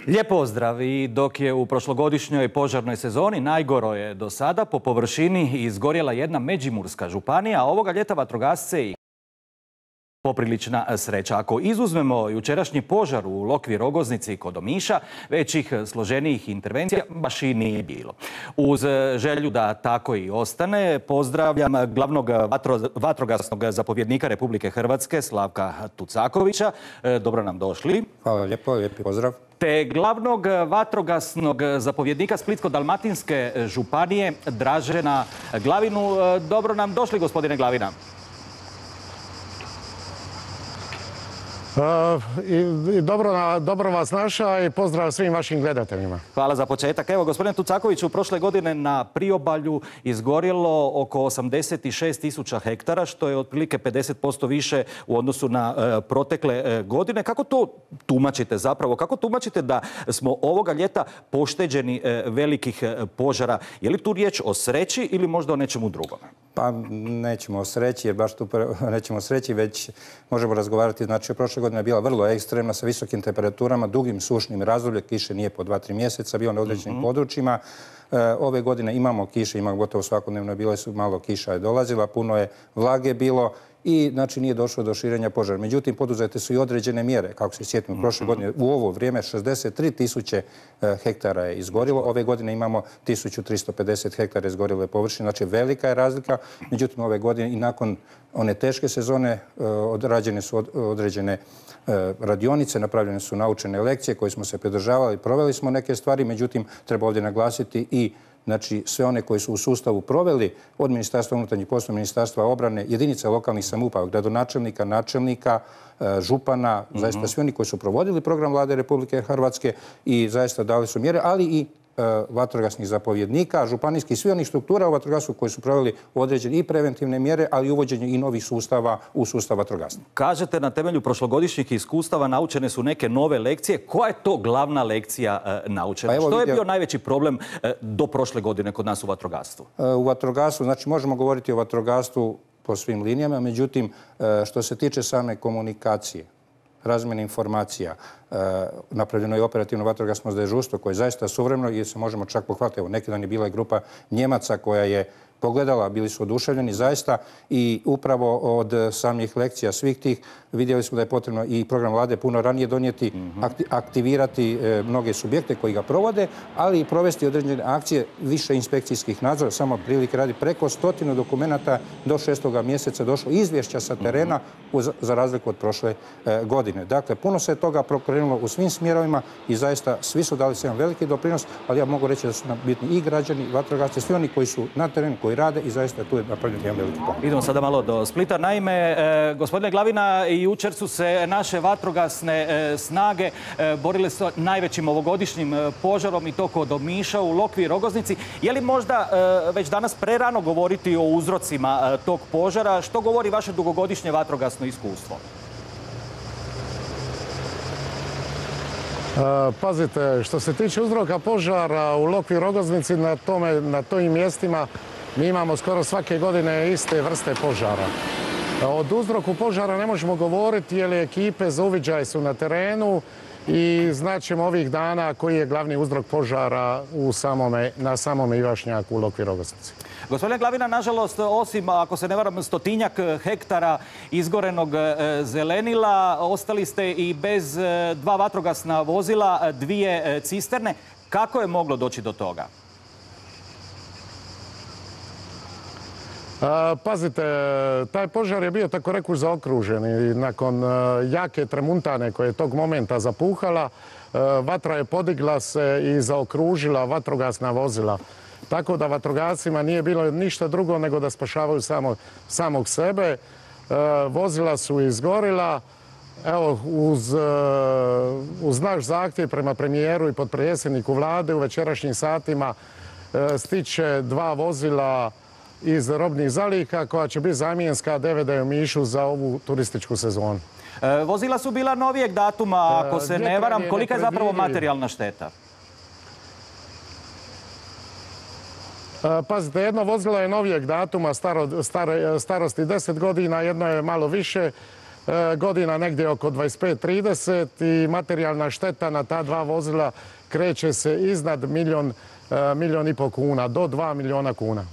Lijep pozdrav. I dok je u prošlogodišnjoj požarnoj sezoni najgoro je do sada po površini izgorjela jedna Međimurska županija, a ovoga ljeta vatrogasce i poprilična sreća. Ako izuzmemo jučerašnji požar u Lokvi Rogoznici kod Omiša, većih složenijih intervencija baš i nije bilo. Uz želju da tako i ostane, pozdravljam glavnog vatrogasnog zapovjednika Republike Hrvatske, Slavka Tucakovića. Dobro nam došli. Hvala lijepo, lijepi pozdrav. Te glavnog vatrogasnog zapovjednika Splitsko-dalmatinske županije Dražena Glavinu. Dobro nam došli, gospodine Glavina. Dobro vas našao i pozdrav svim vašim gledateljima. Hvala za početak. Evo, gospodine Tucakoviću, prošle godine na priobalju izgorjelo oko 86.000 hektara, što je otprilike 50% više u odnosu na protekle godine. Kako to tumačite zapravo? Kako tumačite da smo ovoga ljeta pošteđeni velikih požara? Je li tu riječ o sreći ili možda o nečemu drugome? Pa nećemo o sreći, jer baš tu nećemo o sreći, već možemo razgovarati. Znači, prošle godine je bila vrlo ekstremna sa visokim temperaturama, dugim sušnim razdobljem, kiše nije po 2-3 mjeseca, bilo na određenim područjima. Ove godine imamo kiše, ima gotovo svakodnevno, bilo su malo kiša je dolazila, puno je vlage bilo i znači nije došlo do širenja požara. Međutim, poduzete su i određene mjere. Kako se sjetimo, prošle godine u ovo vrijeme 63.000 hektara je izgorilo. Ove godine imamo 1.350 hektara izgorjele površine. Znači velika je razlika. Međutim, ove godine i nakon one teške sezone odrađene su određene radionice, napravljene su naučene lekcije koje smo se pridržavali, proveli smo neke stvari. Međutim, treba ovdje naglasiti i znači sve one koji su u sustavu proveli od Ministarstva unutarnjih poslova, Ministarstva obrane, jedinice lokalnih samouprava, gradonačelnika, načelnika, župana, zaista svi oni koji su provodili program Vlade Republike Hrvatske i zaista dali su mjere, ali i vatrogasnih zapovjednika, županijskih, svi onih struktura u vatrogastvu koji su proveli određene i preventivne mjere, ali i uvođenje i novih sustava u sustav vatrogastva. Kažete, na temelju prošlogodišnjih iskustava naučene su neke nove lekcije. Koja je to glavna lekcija naučena? Što je bio najveći problem do prošle godine kod nas u vatrogastvu? U vatrogastvu, znači možemo govoriti o vatrogastvu po svim linijama, međutim, što se tiče same komunikacije, razmjene informacija, napravljeno je operativno vatrogasno dežurstvo koje je zaista suvremeno i se možemo čak pohvaliti. Evo, neki dan je bila grupa Njemaca koja je pogledala, bili su oduševljeni zaista i upravo od samih lekcija svih tih vidjeli smo da je potrebno i program Vlade puno ranije donijeti, aktivirati mnoge subjekte koji ga provode, ali i provesti određene akcije, više inspekcijskih nadzora. Samo prilike radi preko 100 dokumenata do 6. mjeseca došlo izvješća sa terena za razliku od prošle godine. Dakle, puno se toga pokrenulo u svim smjerovima i zaista svi su dali jedan veliki doprinos, ali ja mogu reći da su nam bitni i građani, i vatrogasci, svi oni koji su na terenu, koji rade i zaista tu je napravljen jedan veliki pomak. Idemo sada malo do Splita. Naime, gospodine Glavina, jučer su se naše vatrogasne snage borile s najvećim ovogodišnjim požarom i to kod Omiša u Lokvi Rogoznici. Je li možda već danas prerano govoriti o uzrocima tog požara? Što govori vaše dugogodišnje vatrogasno iskustvo? Pazite, što se tiče uzroka požara u Lokvi Rogoznici, na tojim mjestima mi imamo skoro svake godine iste vrste požara. Od uzroku požara ne možemo govoriti jer ekipe za uviđaj su na terenu i znaćemo ovih dana koji je glavni uzrok požara na samome Ivašnjaku u Lokvi Rogoznici. Gospodine Glavina, nažalost, osim, ako se ne varam, 100-tinjak hektara izgorenog zelenila, ostali ste i bez 2 vatrogasna vozila, 2 cisterne. Kako je moglo doći do toga? Pazite, taj požar je bio tako rekuć zaokružen i nakon jake tremuntane koja je tog momenta zapuhala, vatra je podigla se i zaokružila vatrogasna vozila. Tako da vatrogascima nije bilo ništa drugo nego da spašavaju samog sebe. Vozila su izgorila. Evo, uz naš zahtjev prema premijeru i potpredsjedniku Vlade u večerašnjim satima stiće 2 vozila iz robnih zaliha koja će biti zamjenska DVD u Omišu za ovu turističku sezonu. Vozila su bila novijeg datuma, ako se ne varam. Kolika je zapravo materijalna šteta? Pazite, jedno vozilo je novijeg datuma, starosti 10 godina, jedno je malo više. godina negdje oko 25-30 i materijalna šteta na ta dva vozila kreće se iznad milijun i pol kuna, do 2 milijuna kuna.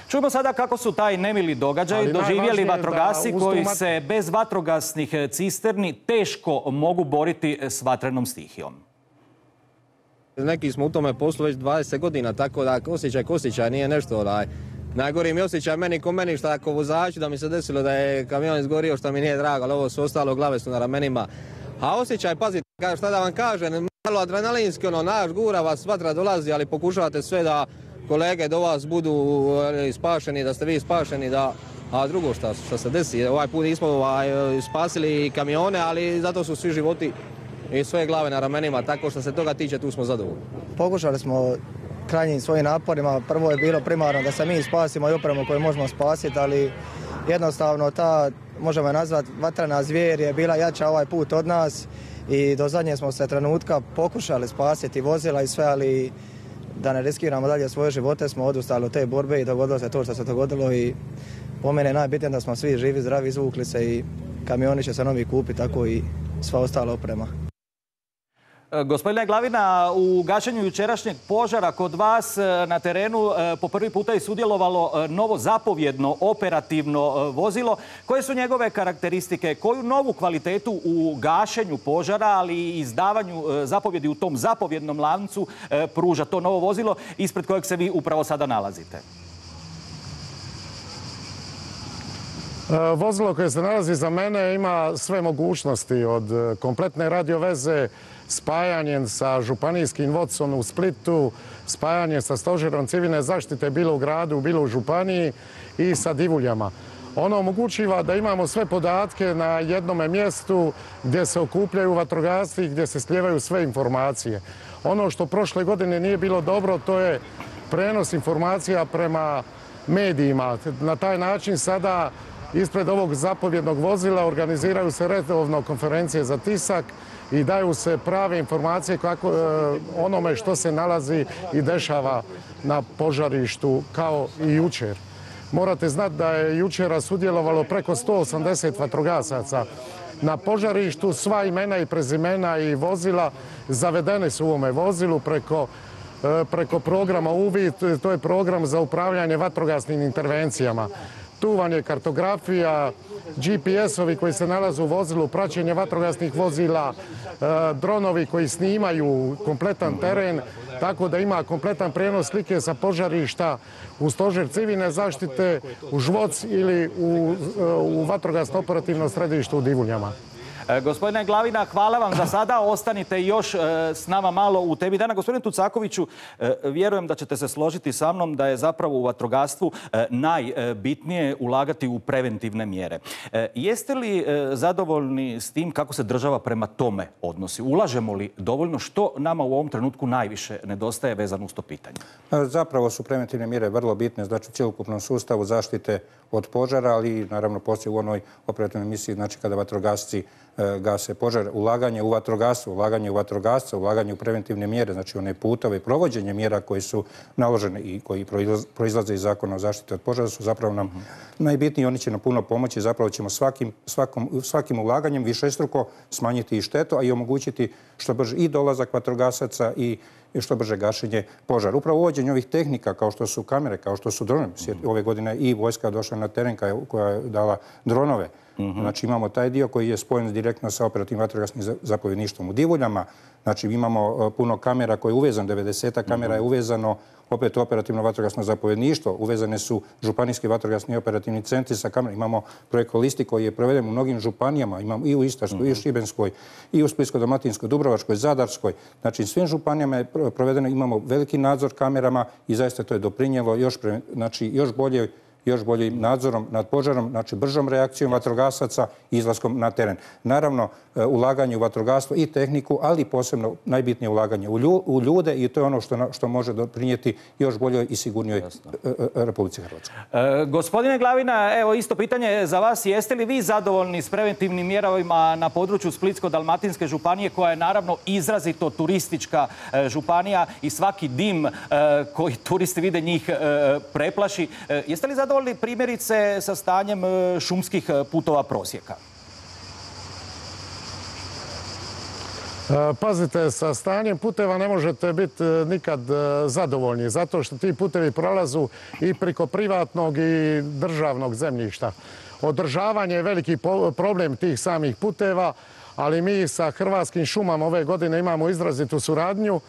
Čujemo sada kako su taj nemili događaj doživjeli vatrogasci koji se bez vatrogasnih cisterni teško mogu boriti s vatrenom stihijom. Neki smo u tome poslu već 20 godina, tako da osjećaj nije nešto. Najgori mi osjećaj meni ko meni šta ako vozaču da mi se desilo da je kamion izgorio što mi nije drago, ali ovo su ostalo, glave su na ramenima. A osjećaj, pazite, šta da vam kažem, malo adrenalinski, naš gura vas, vatra dolazi, ali pokušavate sve da kolege do vas budu spašeni, da ste vi spašeni, a drugo što se desi, ovaj put nismo spasili kamione, ali zato su svi životi i svoje glave na ramenima, tako što se toga tiče, tu smo zadovoljni. Pokušali smo krajnjim svojim naporima, prvo je bilo primarno da se mi spasimo i opremu koju možemo spasiti, ali jednostavno ta, možemo je nazvati, vatrena zvijer je bila jača ovaj put od nas i do zadnje smo se trenutka pokušali spasiti vozila i sve, ali da ne riskiramo dalje svoje živote smo odustali od te borbe i dogodilo se to što se dogodilo i po mene je najbitnije da smo svi živi, zdravi, izvukli se i kamioni će se novi kupiti, tako i sva ostala oprema. Gospodine Glavina, u gašenju jučerašnjeg požara kod vas na terenu po prvi puta je sudjelovalo novo zapovjedno operativno vozilo. Koje su njegove karakteristike? Koju novu kvalitetu u gašenju požara, ali i izdavanju zapovjedi u tom zapovjednom lancu pruža to novo vozilo ispred kojeg se vi upravo sada nalazite? Vozilo koje se nalazi za mene ima sve mogućnosti od kompletne radioveze, spajanjem sa županijskim vodstvom u Splitu, spajanjem sa stožerom civilne zaštite bilo u gradu, bilo u županiji i sa divuljama. Ono omogućiva da imamo sve podatke na jednome mjestu gdje se okupljaju vatrogasci i gdje se slijevaju sve informacije. Ono što prošle godine nije bilo dobro, to je prenos informacija prema medijima. Na taj način sada ispred ovog zapovjednog vozila organiziraju se redovno konferencije za tisak i daju se prave informacije kako onome što se nalazi i dešava na požarištu kao i jučer. Morate znati da je jučera sudjelovalo preko 180 vatrogasaca. Na požarištu sva imena i prezimena i vozila zavedene su u ovome vozilu preko programa UVID, to je program za upravljanje vatrogasnim intervencijama. Tu vam je kartografija, GPS-ovi koji se nalaze u vozilu, praćenje vatrogasnih vozila, dronovi koji snimaju kompletan teren, tako da ima kompletan prijenos slike sa požarišta u stožer civilne zaštite, u Žvoc ili u vatrogasno operativno središte u Divuljama. Gospodine Glavina, hvala vam za sada. Ostanite još s nama malo u Temi dana. Gospodine Tucakoviću, vjerujem da ćete se složiti sa mnom da je zapravo u vatrogastvu najbitnije ulagati u preventivne mjere. Jeste li zadovoljni s tim kako se država prema tome odnosi? Ulažemo li dovoljno? Što nama u ovom trenutku najviše nedostaje vezano uz to pitanje? Zapravo su preventivne mjere vrlo bitne, znači u cjelokupnom sustavu zaštite od požara, ali i naravno poslije u onoj operativnoj misiji, znači kada vatrogasci gase požar, ulaganje u vatrogastvo, ulaganje u vatrogasca, ulaganje u preventivne mjere, znači one putove, provođenje mjera koji su naložene i koji proizlaze iz zakona o zaštiti od požara su zapravo nam najbitniji. Oni će nam puno pomoći, zapravo ćemo svakim ulaganjem višestruko smanjiti i štetu, a i omogućiti što brže i dolazak vatrogasaca i što brže gašenje požara. Upravo uvođenje ovih tehnika kao što su kamere, kao što su dronovi. Ove godine i vojska došla na teren koja je dala dronove. Znači imamo taj dio koji je spojen direktno sa operativnim vatrogasnim zapovjedništvom u Divuljama. Znači imamo puno kamera koje je uvezano, 90 kamera je uvezano opet operativno vatrogasno zapovjedništvo. Uvezane su županijski vatrogasni operativni centri sa kamerama. Imamo projekt Holisti koji je proveden u mnogim županijama. Imamo i u Istarskoj, i u Šibenskoj, i u Splitsko-dalmatinskoj, Dubrovačkoj, Zadarskoj. Znači svim županijama je provedeno. Imamo veliki nadzor kamerama i zaista to je doprinijelo još boljim nadzorom nad požarom, znači bržom reakcijom vatrogasaca i izlaskom na teren. Naravno, ulaganje u vatrogastvo i tehniku, ali posebno najbitnije ulaganje u ljude i to je ono što može doprinijeti još boljoj i sigurnijoj Republici Hrvatskoj. Gospodine Glavina, evo isto pitanje za vas. Jeste li vi zadovoljni s preventivnim mjerama na području Splitsko-dalmatinske županije, koja je naravno izrazito turistička županija i svaki dim koji turisti vide njih preplaši? Jeste li zadovoljni primjerice sa stanjem šumskih putova prosjeka? Pazite, sa stanjem puteva ne možete biti nikad zadovoljni, zato što ti putevi prolazu i preko privatnog i državnog zemljišta. Održavanje je veliki problem tih samih puteva, ali mi sa Hrvatskim šumama ove godine imamo izrazitu suradnju,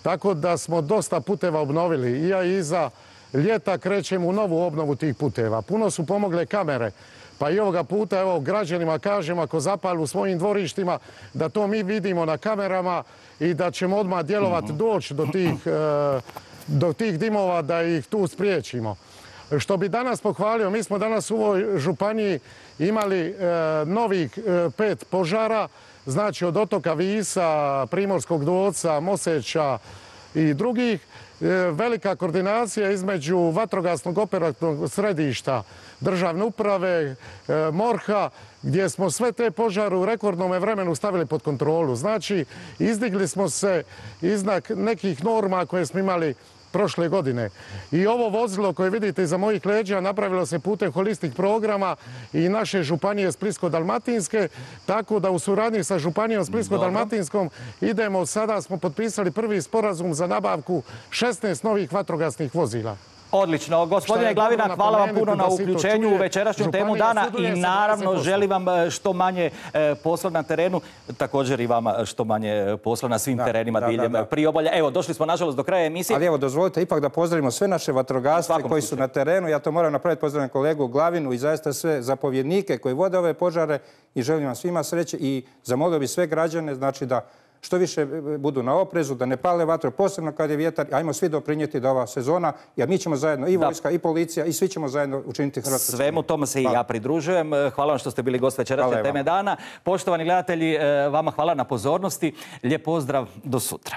tako da smo dosta puteva obnovili. I ja iza ljeta krećemo u novu obnovu tih puteva. Puno su pomogle kamere. Pa i ovoga puta, evo, građanima kažemo, ako zapalu u svojim dvorištima, da to mi vidimo na kamerama i da ćemo odmah djelovati, doći do tih dimova da ih tu spriječimo. Što bi danas pohvalio, mi smo danas u ovoj županiji imali novih 5 požara, znači od otoka Visa, Primorskog Dvorca, Moseća i drugih. Velika koordinacija između vatrogasnog operativnog središta, državne uprave, MORH-a, gdje smo sve te požare u rekordnom vremenu stavili pod kontrolu. Znači, izdigli smo se iznad nekih norma koje smo imali prošle godine. I ovo vozilo koje vidite iza mojih leđa napravilo se putem holistik programa i naše županije Splitsko-dalmatinske, tako da u suradnji sa županijom Splitsko-dalmatinskom idemo, sada smo potpisali prvi sporazum za nabavku 16 novih vatrogasnih vozila. Odlično. Gospodine Glavina, hvala vam puno na uključenju u večerašnju temu dana i naravno želim vam što manje posla na terenu, također i vama što manje posla na svim terenima diljem Priobalja. Evo, došli smo nažalost do kraja emisije. Ali evo, dozvolite ipak da pozdravimo sve naše vatrogasce koji su na terenu. Ja to moram napraviti, pozdravim kolegu Glavinu i zaista sve zapovjednike koji vode ove požare i želim vam svima sreće i zamolio bi sve građane, znači da što više budu na oprezu, da ne pale vatru, posebno kad je vjetar. Ajmo svi doprinijeti da ova sezona, jer mi ćemo zajedno, i vojska, i policija, i svi ćemo zajedno učiniti Hrvatsku. Svemu tome se i ja pridružujem. Hvala vam što ste bili gost večerašnje teme dana. Poštovani gledatelji, vama hvala na pozornosti. Lijep pozdrav, do sutra.